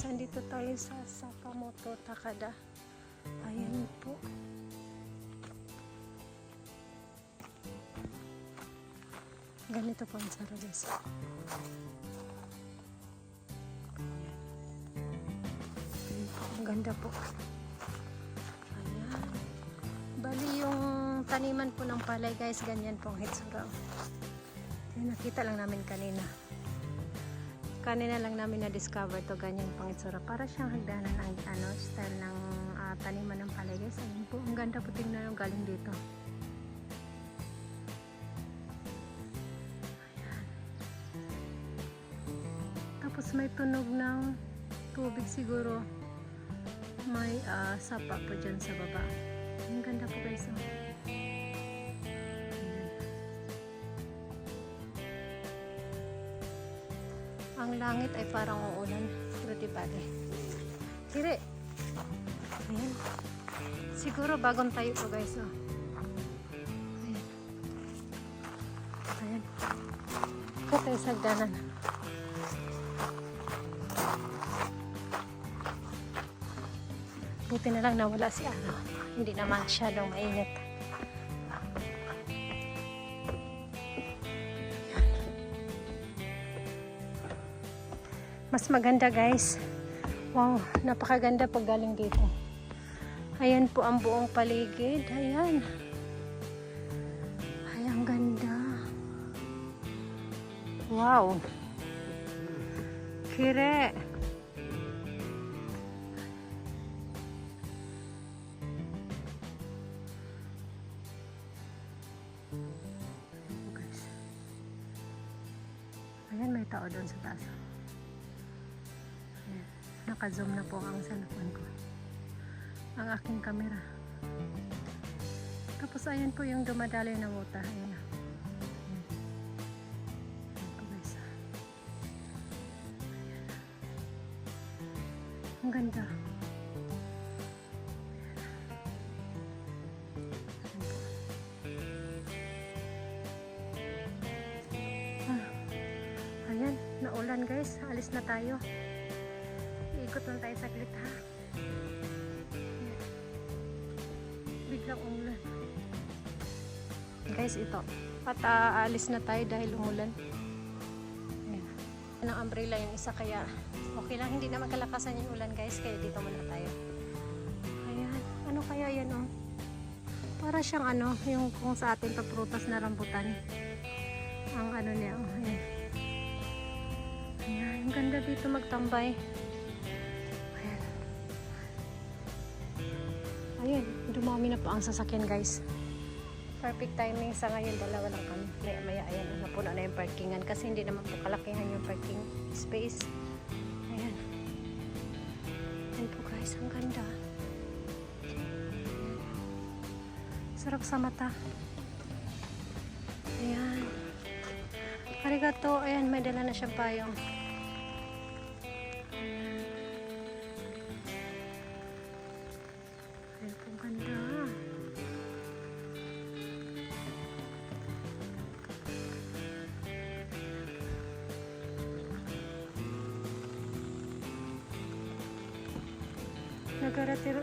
andito tayo sa Sakamoto Takada. Ayan po. Ganito po ang sarap guys. Ang ganda po. Ayan. Bali yung taniman po ng palay guys, ganyan po ang hitsura. Ayan, nakita lang namin kanina. Kanina lang namin na-discover to, ganyan pang itsura. Para siyang hagdanan ang style ng taniman ng palay guys. Ayun po, ang ganda po tingnan yung galing dito. Ayan. Tapos may tunog ng tubig siguro. May sapa po dyan sa baba. Ang ganda po guys. Ang langit ay parang uulan. Buti pati. Tire. Ayan. Siguro bagong tayo po guys. Oh. Ayan. Ayan. Ito tayo sa hagdanan. Buti na lang nawala si ano. Hindi naman masyadong mainit. Mas maganda guys. Wow, napakaganda pag galing dito. Ayan po ang buong paligid. Ayan. Ay, ang ganda. Wow. Kire. Ayan, may tao doon sa taas. Naka-zoom na po ang cellphone ko. Ang aking camera. Tapos ayan po yung dumadaloy na mota. Ayan na. Ayan po guys. Ayan. Ang ganda. Ayan, naulan guys. Alis na tayo. Ikot lang tayo saglit ha. Ayan. Biglang umulan. Guys, ito. At aalis na tayo dahil umulan. Ayan. Ang umbrella yung isa kaya okay lang. Hindi naman kalakasan yung ulan guys. Kaya dito muna tayo. Ayan. Ano kaya yan oh? Para siyang ano, yung kung sa atin paprutas na rambutan. Ang ano niya oh. Ayan. Ayan. Ang ganda dito magtambay. Ayun, dumami na po ang sasakyan guys. Perfect timing sa ngayon, dalawa lang kami. Maya ayan, napuno na yung parkingan kasi hindi naman po kalakihan yung parking space. Ayan. Ayan po guys, ang ganda. Ayan. Sarap sa mata. Ayan. Arigato, ayan, may dala na siyang payong.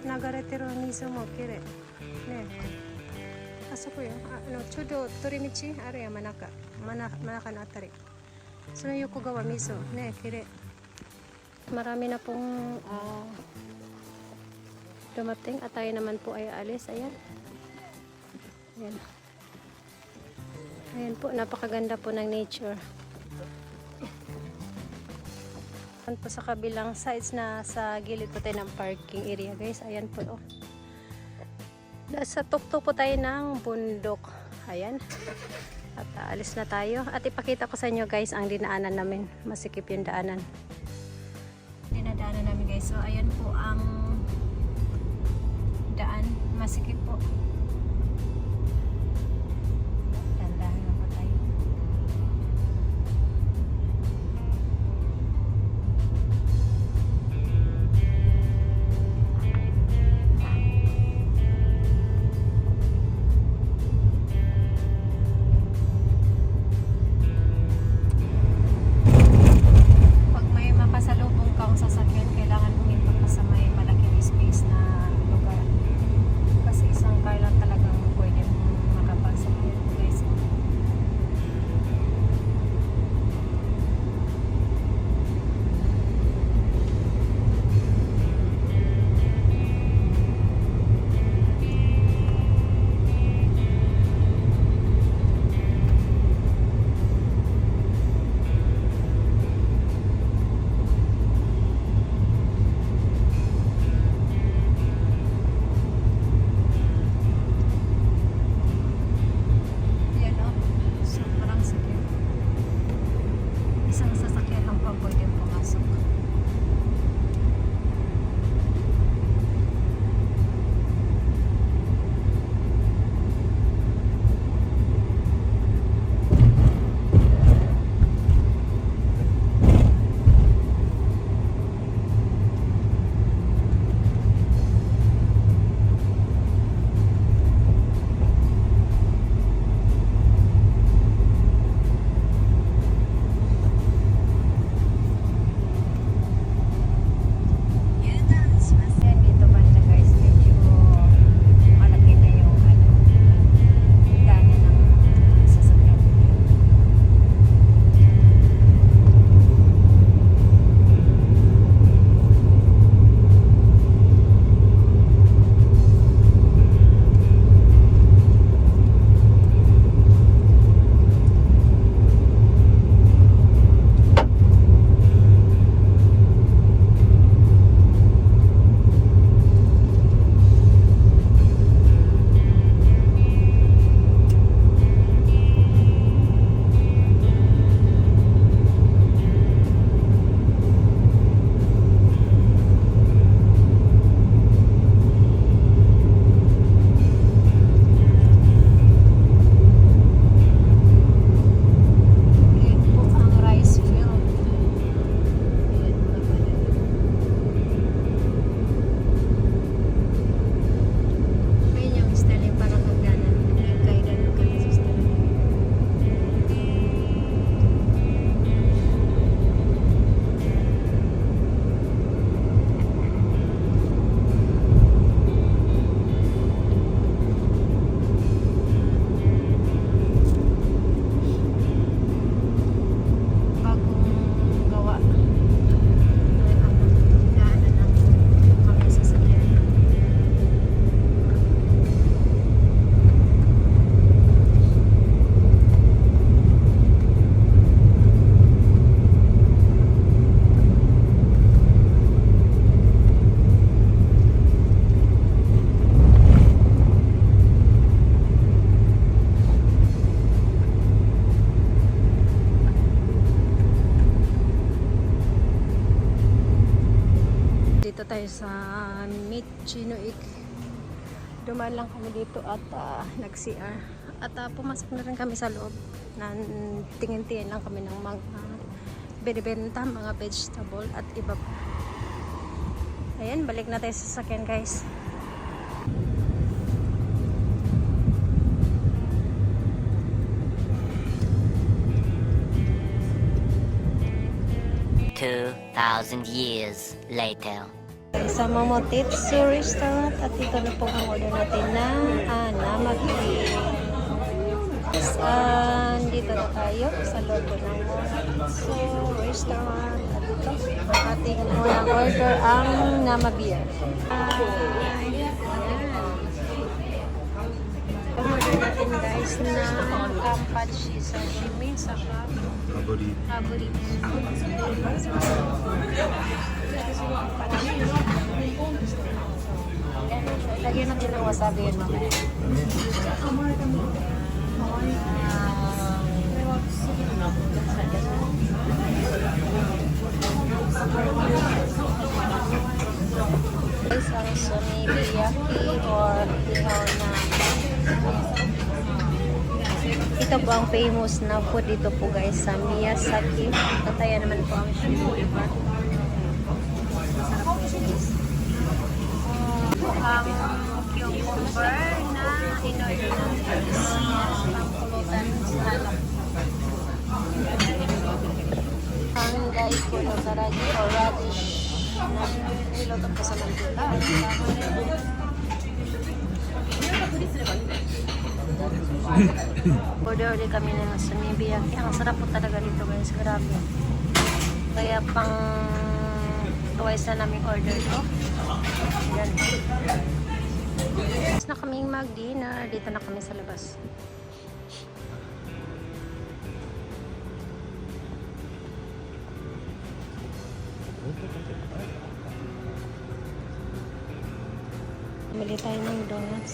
Nagaretiro miso mo kire. Ne. Asoko yo. Chodo torimichi aru ya manaka no atari. Sono Yokogawa miso. Ne, kire. Marami na pong dumating at tayo naman po ay alis. Ayan. Ayan. Ayan po, napakaganda po ng nature. Po sa kabilang sides na sa gilid po tayo ng parking area guys. Ayan po oh. Sa tuktok po tayo ng bundok. Ayan. At alis na tayo. At ipakita ko sa inyo guys ang dinaanan namin. Masikip yung daanan. Dinadaanan namin guys. So ayan po ang daan. Masikip po. Dandahan na po tayo. Pag may makasalubong kang sasakyan, kailangan sa may malaking space na lugar. Kasi isang car lang talagang pwede makapasok dito guys. Yan o, sobrang sakit. Isang sasakyan lang pa pwede pumasok. Yan dito banda guys, medyo malaki na yung daanan ng sasakyan. Yan po ang rice field. Yan mga banda. Ayun yung style yung parang hagdanan. Nagkaidan ng kami sa style. Bagong gawa ng daanan ng mga sasakyan. Dito tayo sa Michinoik. Dumaan lang kami dito at nag-CR. At pumasok na rin kami sa loob. Tingin-tingin lang kami ng mga binibenta, mga vegetable at iba pa. Ayan, balik na tayo sa sasakyan guys. Two 2,000 years later. Sa Momotetsu Restaurant at ito na po ang order natin na namagi. Dito na tayo sa loob po ng Momotetsu Restaurant at ito ang ating unang order ang nama beer. Order natin guys na kampachi sashimi saka aburi. Lagyan natin ng wasabi yun mamaya. Guys, ang sumibiyaki or ihaw na. Ito po ang famous na food dito po guys sa Miyazaki. Tataya naman po ang shrimp. Ang cucumber na in-order natin is pangkulutan sa halak. Ang daiko no saragi or radish. Niloto pa sa mantika. Order ulit kami ng sumibiyaki. Ang sarap po talaga dito guys. Grabe. Kaya pang twice na namin order to. Yan. Tapos na kaming mag-dinner. Dito na kami sa labas. Bili tayo ng donuts.